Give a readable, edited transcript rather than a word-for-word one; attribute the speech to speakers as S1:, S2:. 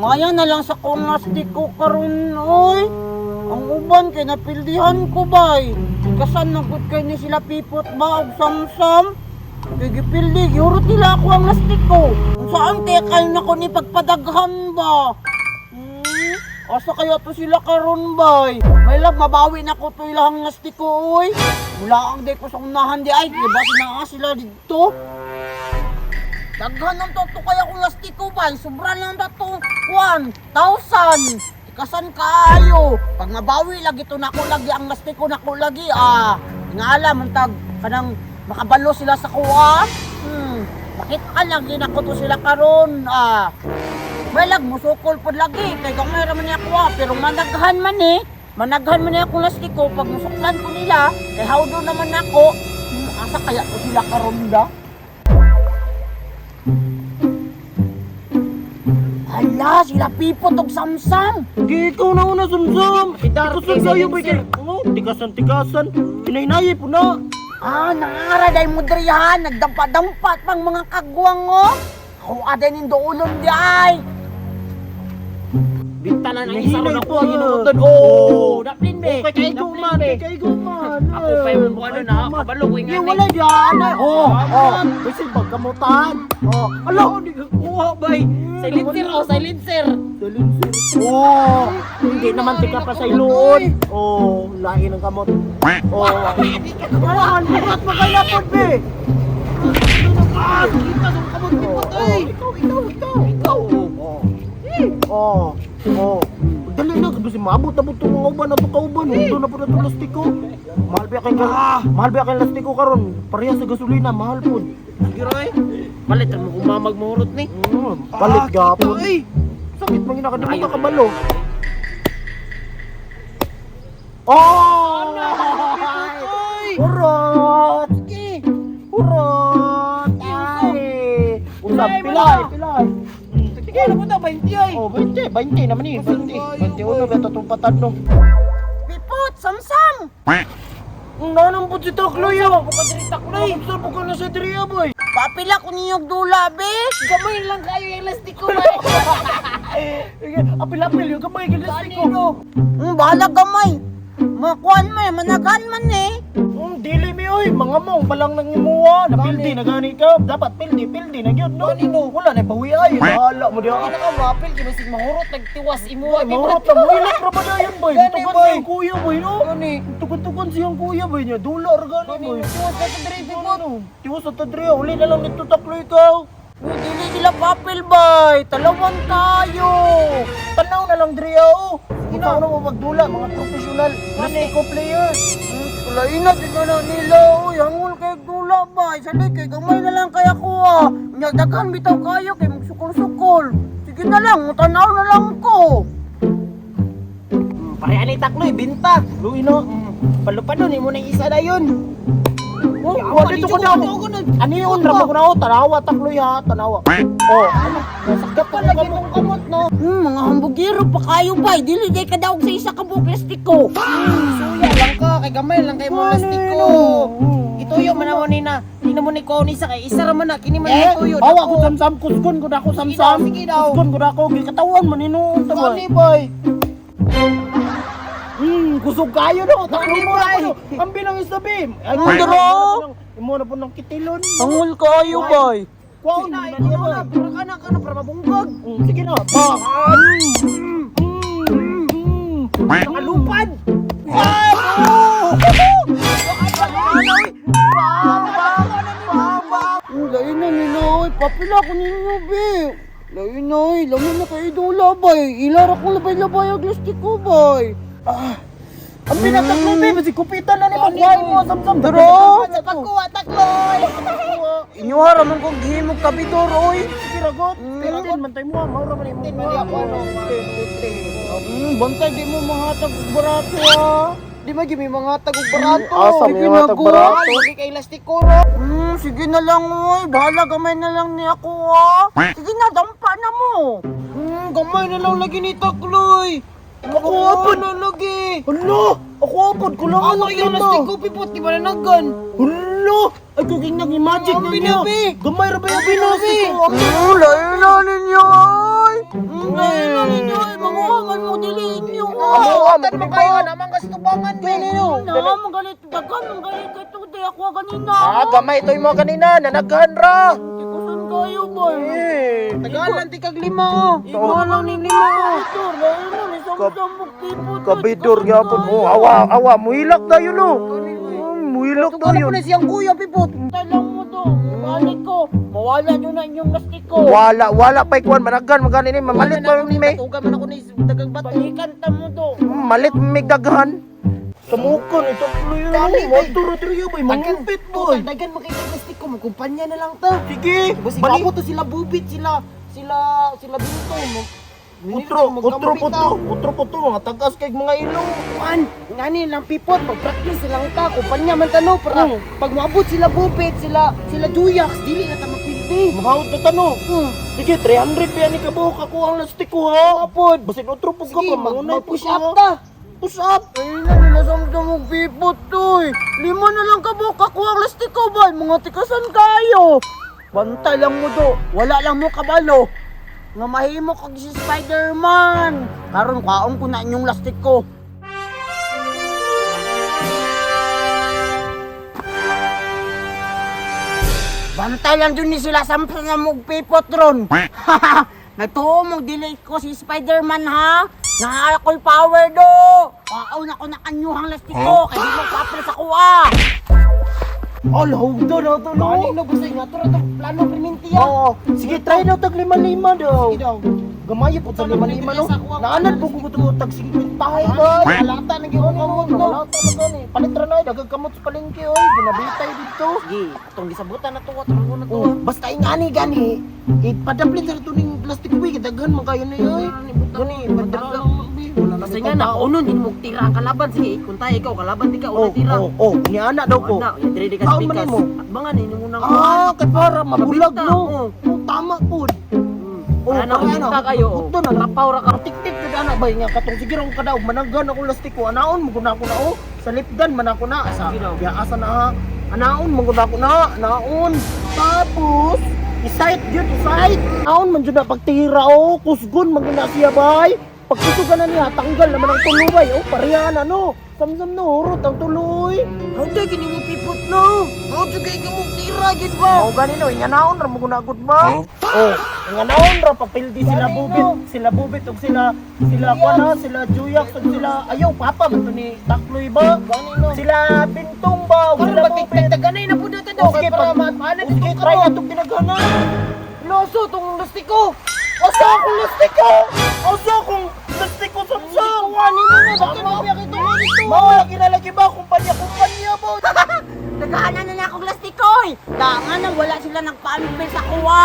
S1: Ngaya na lang sa konastik ko karon oy. Ang uban kay napildihan ko bay. Kasan nagud kay ni sila pipot ba og samsam? Kay gipildi yurot nila ako ang lastik ko. Kung saan kay kay nako ni pagpadaghan ba? Asa kaya to sila karon bay? May lab mabawi na ko to ilang lastik ko oy. Mula ang day ko sa unahan di ay bas na sila dito. Daghan ng toto kaya kung lastik ko bay, sobra lang dato 1,000. Kasan kaayo? Pag mabawi lagi to nako lagi ang lastik ko nako lagi Ingala man tag kanang makabalo sila sa kuha. Bakit lagi nako to sila karon May lag musukol pod lagi kay gamay ra man niya kuha pero managhan man niya akong lastik ko pag musuklan ko nila kay hawdo naman nako. Asa kaya to sila karon da? Hala, sila pipot og samsam.
S2: Di ikaw na una sumsum. Ikusan sa'yo ba kayo? Tigasan. Pinay-nayi po na.
S1: Nangaraday mo dirihan. Nagdampat-dampat pang mga kagwang Ako aday nindo ulong di ay.
S2: Bintanan ang
S3: Isa
S2: isa
S3: na
S2: na
S3: po
S2: po
S3: ang
S2: ang
S3: inuutan.
S2: inuutan.
S3: Daplin be.
S2: Kay guman.
S3: Ako pa yung ano na, kabalo ko
S2: Yung wala dyan. Kasi pagkamutan.
S3: Alo, di ka kuha bay. Silencer.
S2: Hindi naman tika pa sa iluon. Lahi ng kamot. Bukat makalapod be.
S3: Kita ng kamot ni patay.
S2: Ikaw. Dali na, kasi maabot-abot itong mga uban na ito kauban. Ito na po na itong lastiko. Mahal ba kayong lastiko karon? Parehas sa gasolina, mahal po.
S3: Giroy. Malit mo kumamag mahurot ni.
S2: Palit gapon. Sakit mga inakadami ka kabalo. Urot! Usap, pilay.
S3: Sige, ano mo daw, 20 ay.
S2: 20 naman eh. 21 ba itong patad no?
S1: Pipot, samsam.
S2: Nanambot si Takloy
S3: Bukan diri Takloy.
S2: Saan po ka na sa Dria boy?
S1: Papila ko niyog dula be.
S3: Gamay lang kayo yung lastik ko bay.
S2: Apil-apil yung kamay kilastiko.
S1: Bahala gamay. Makuan managhan man
S2: Dili mi oy, mga mo palang nang imuha, napildi na gani ka. Dapat pildi na gyud no.
S3: Kanino?
S2: Wala na pawi ay. Bahala mo diha.
S3: Ano ka mapil, kinusig mahurot, nagtiwas imo.
S2: Mahurot na mo ilak ra ba dayon boy?
S3: Gani,
S2: Tugan
S3: boy.
S2: siyang kuya boy no.
S3: Gani.
S2: Tugan siyang kuya boy niya. Dolar gani boy.
S3: Tiwas ka sa diri, Pipot.
S2: Tiwas sa Dria, uli na lang nito Takloy ikaw.
S1: Dili sila papel bay. Talawan tayo.
S2: Tanaw na lang Dria Ikaw na mo magdula mga professional plastiko players.
S1: Kulaina di na nila oy. Hangul kay dula bay. Sali kay gamay na lang kaya ko Nyagdagan bitaw kayo kay magsukol-sukol. Sige na lang, tanaw na lang ko.
S3: Pareha ni Takloy, binta.
S2: Luino,
S3: Palupado ni mo na isa na yun.
S2: wala dito ko na. Ano yun? Ramo ko na tanawa Takloy ha, tanawa. Nasakit pa lagi mong kamot no.
S1: Mga hambugiro pa kayo bay. Dili day ka daog sa isa ka buklastik ko.
S3: Suya lang ka, kay gamay lang kay mo lastik ko. Ituyo man ako ni na. Di na mo ni ko ni sa kay isa ra man na kini man ituyo.
S2: Bawa ko samsam, kusgon ko na ako samsam.
S3: Sige daw.
S2: Kusgon ko na ako, gikatawan man inuun ta
S3: Gani,
S2: boy. Kusog kayo no, Takloy mo
S3: Gani,
S2: na Ang bilang isabi. Imo na po ng kitilon.
S1: Hangul kayo bay.
S2: Wow,
S3: Na,
S2: na
S3: ito na, para ka na, para mabungbag.
S2: Sige na.
S3: Nakalupad.
S1: Lain na ninoy. Papila ko ninyo be. Lain na lamin na kayo dula bay. Ilara kong labay-labay ang plastik ko bay.
S2: Ang pinatakloy ba? Kasi kupitan na ni magway mo samsam.
S1: Daro!
S3: Sa pagkuha, Takloy.
S1: Inyuha raman kong gihimog kabidor oy.
S2: Piragot. Piragot man tayo mo. Maura man yung
S3: Mali ako ano.
S1: Bantay di mo mahatag og barato
S3: Di ba gimi mga tagog barato.
S2: Asa may mga tagbarato.
S3: Lagi kay lastik ko ro.
S1: Sige na lang oy. Bahala gamay na lang ni ako Sige na, dampa na mo.
S3: Gamay na lang lagi ni Takloy. Ako apa na lagi.
S2: Hala! Ako apod ko lang
S3: Ano yung lastik ko, Pipot, di ba nanagan?
S2: Hala! Ay kung nag-imagine
S3: Ang
S2: na niya.
S3: binabi.
S2: Gamay ra ba yung binabi?
S1: Lain na ninyo oy. dahil na ninyo ay manguhaman mo dili inyo.
S3: Tan mo kayo namang gastubangan be.
S1: Na, magalit dagan, magalit ka ito, di ako ganina.
S2: Gamay ito mo kanina, nanaghan ra.
S1: Di ko saan kayo ba?
S3: Tagalan ti kag lima oh.
S1: Ikaw lang ni lima. Ito, dahil na, isang kipot.
S2: Kabidor gyapon mo. Awa, muhilak tayo no. Muhilak
S3: Tugan
S2: tayo.
S3: mo na siyang kuya pipot.
S1: Talang mo to, balik ko. Mawala nyo na inyong lastiko.
S2: Wala pa ikuan managhan magani ni mamalit pa
S3: ni
S2: may
S3: tugan man ako ni dagang bato.
S1: Balikan ta mo to.
S2: malit may daghan. Samukon ito tuloy
S3: Dali,
S2: yun.
S3: bay.
S2: Maturo-turo boy, mangupit boy.
S3: Dagan makita plastic ko, magkumpanya na lang ta.
S2: Sige,
S3: Basi
S2: balik.
S3: bako to sila bubit, sila binto mo.
S2: Utro, mga tagas kay mga ilong.
S3: Man, ngani lang pipot, mag-practice silang ta, kumpanya man tano para pag maabot sila bubit, sila juyaks, dili na ta mapildi.
S2: Mahawad na tano. Sige, 300 pa yan ikabuhok ako ang lastik ko ha. Apod, basin utro po ka
S3: Sige,
S2: pa, mangunay
S3: mag-push up ta.
S2: Push up.
S1: Ay na, nilasamdam mong pipot to eh. Lima na lang kabuka ko ang lastiko ba? Mga tikasan kayo. Bantay lang mo do. Wala lang mo kabalo. Nga mahimo kag si Spider-Man. Karon kaon ko na inyong lastik ko. Bantay lang dun ni sila sampa nga mong pipot ron. Nagtuo mong delay ko si Spider-Man ha. Na ako'y power do. Waaw na ko na kanyuhang lastik ko. Kaya di mo papel sa kuha.
S2: Alaw daw na ito no.
S3: Ngani na gusto nga to to plano permintiya.
S2: Oo, sige, try daw tag 5-5 daw.
S3: Sige daw.
S2: Gamay po sa 5-5 no. Naanan po ko tag 50 tayo
S3: Ay,
S2: boy.
S3: halata na gyud mo no.
S2: Halata na gani. Palitra na dagag kamot sa palengke oy. Ginabitay dito.
S3: Sige, atong gisabutan na to, atong na to.
S2: Basta ingani gani. Ipadaplit sa ito ning plastic boy daghan man kayo na yoy. Gani, padala lang wala na
S3: Kasi nga na unon din mo tira ang kalaban, sige, kung tayo ikaw kalaban di ka una tira.
S2: Ni anak daw ko.
S3: Ana, yan dire ka
S2: Kaon
S3: speakers.
S2: man mo.
S3: At mga ni nung unang
S2: Kay para mabulag
S3: Mabita,
S2: no.
S3: oo.
S2: Tama po.
S3: Ano, kita kayo.
S2: Ito na trapaw ra ka tik-tik kada na bay nga katong sige ra ko kada mananggan ako lastik ko. Anaon mo guna ko na o. Sa lipdan man ako na sa
S3: Sige daw.
S2: asa na ha. Anaon mo guna ko na. Naon. Tapos isite gyud isite. Naon man jud na pagtira o kusgon man gina siya bay. Pagkusugan na niya tanggal naman ang tuluay. O pareha na no. Samsam no hurot ang tuloy.
S3: How do kini mo pipot no? How do kay mo tira gid ba?
S2: O gani no inya naon ra mo guna gud ba? Oh, nga naon ra papildi sila bubit ug sila kuana, sila juyak ug sila ayaw papa man to ni Takloy ba? Sila bintong ba ug
S3: Karon
S2: sila
S3: ba
S2: bubit.
S3: tigtaganay na pud nato daw
S2: Okay,
S3: para
S2: pag
S3: maano
S2: sige
S3: dito
S2: try
S3: karon.
S2: atong ginagana.
S3: Loso tong lastiko.
S2: Asa akong lastiko? Asa akong lastiko sa
S3: Wani mo na bakit mo biya kito dito?
S2: Mawala kinalagi ba kumpanya ba?
S1: Naghahanan na akong lastiko eh. Dangan nang wala sila nagpaanpil sa kuha.